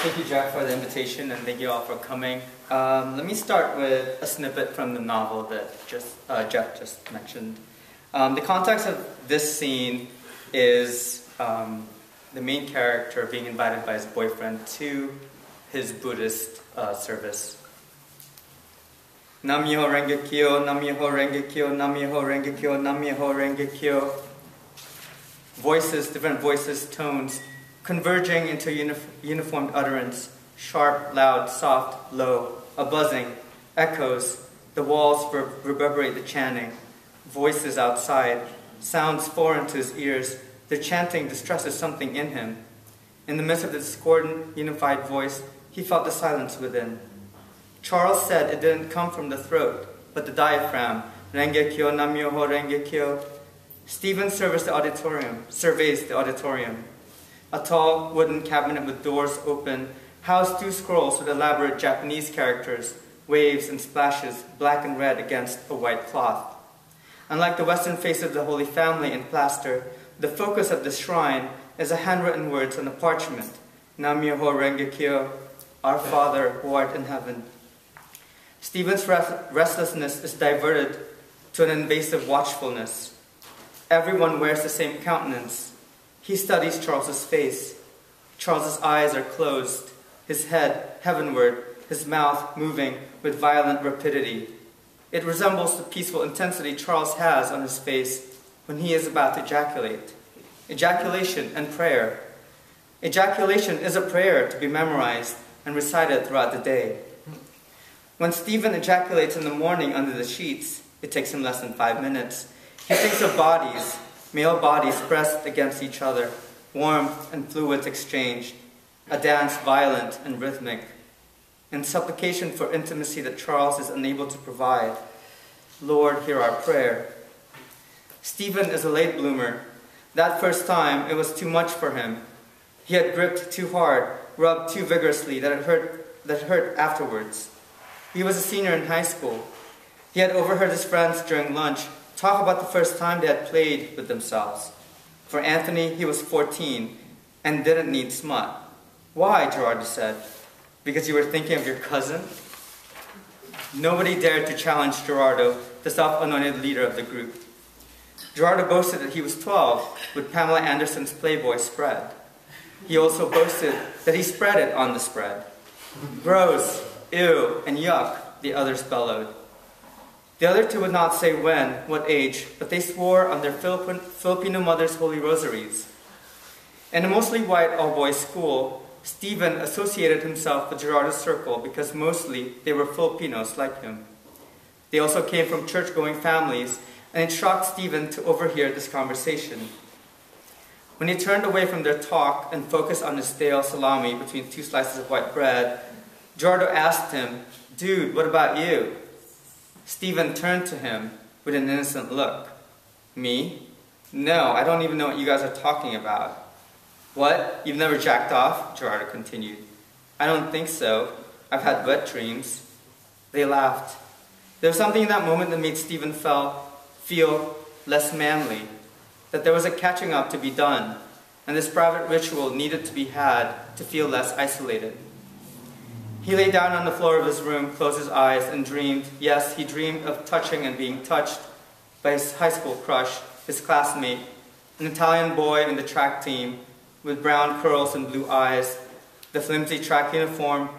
Thank you, Jack, for the invitation, and thank you all for coming. Let me start with a snippet from the novel that Jeff just mentioned. The context of this scene is the main character being invited by his boyfriend to his Buddhist service. Nam-myoho Renge Kyo, Nam-myoho Renge Kyo, Nam-myoho Renge Kyo, Nam-myoho Renge Kyo. Voices, different voices, tones, converging into uniformed utterance, sharp, loud, soft, low, a buzzing, echoes, the walls reverberate the chanting, voices outside, sounds foreign to his ears, their chanting distresses something in him. In the midst of the discordant, unified voice, he felt the silence within. Charles said it didn't come from the throat, but the diaphragm, Renge Kyo, Nam-myoho Renge Kyo. Stephen surveys the auditorium. A tall wooden cabinet with doors open housed 2 scrolls with elaborate Japanese characters, waves and splashes, black and red against a white cloth. Unlike the western face of the Holy Family in plaster, the focus of the shrine is a handwritten words on a parchment, Nam-myoho Renge Kyo, Our Father who art in heaven. Stephen's restlessness is diverted to an invasive watchfulness. Everyone wears the same countenance. He studies Charles's face. Charles's eyes are closed, his head heavenward, his mouth moving with violent rapidity. It resembles the peaceful intensity Charles has on his face when he is about to ejaculate. Ejaculation and prayer. Ejaculation is a prayer to be memorized and recited throughout the day. When Stephen ejaculates in the morning under the sheets, it takes him less than 5 minutes. He thinks of bodies, male bodies pressed against each other, warmth and fluids exchanged, a dance violent and rhythmic. In supplication for intimacy that Charles is unable to provide, Lord, hear our prayer. Stephen is a late bloomer. That first time, it was too much for him. He had gripped too hard, rubbed too vigorously that it hurt afterwards. He was a senior in high school. He had overheard his friends during lunch talk about the first time they had played with themselves. For Anthony, he was 14 and didn't need smut. Why, Gerardo said. Because you were thinking of your cousin? Nobody dared to challenge Gerardo, the self-anointed leader of the group. Gerardo boasted that he was 12 with Pamela Anderson's Playboy spread. He also boasted that he spread it on the spread. Gross, ew, and yuck, the others bellowed. The other 2 would not say when, what age, but they swore on their Filipino mothers' holy rosaries. In a mostly white all-boys school, Stephen associated himself with Gerardo's circle because mostly they were Filipinos like him. They also came from church-going families, and it shocked Stephen to overhear this conversation. When he turned away from their talk and focused on his stale salami between 2 slices of white bread, Gerardo asked him, "Dude, what about you?" Stephen turned to him with an innocent look. "Me? No, I don't even know what you guys are talking about." "What? You've never jacked off?" Gerardo continued. "I don't think so. I've had wet dreams." They laughed. There was something in that moment that made Stephen feel less manly, that there was a catching up to be done, and this private ritual needed to be had to feel less isolated. He lay down on the floor of his room, closed his eyes, and dreamed. Yes, he dreamed of touching and being touched by his high school crush, his classmate, an Italian boy in the track team with brown curls and blue eyes, the flimsy track uniform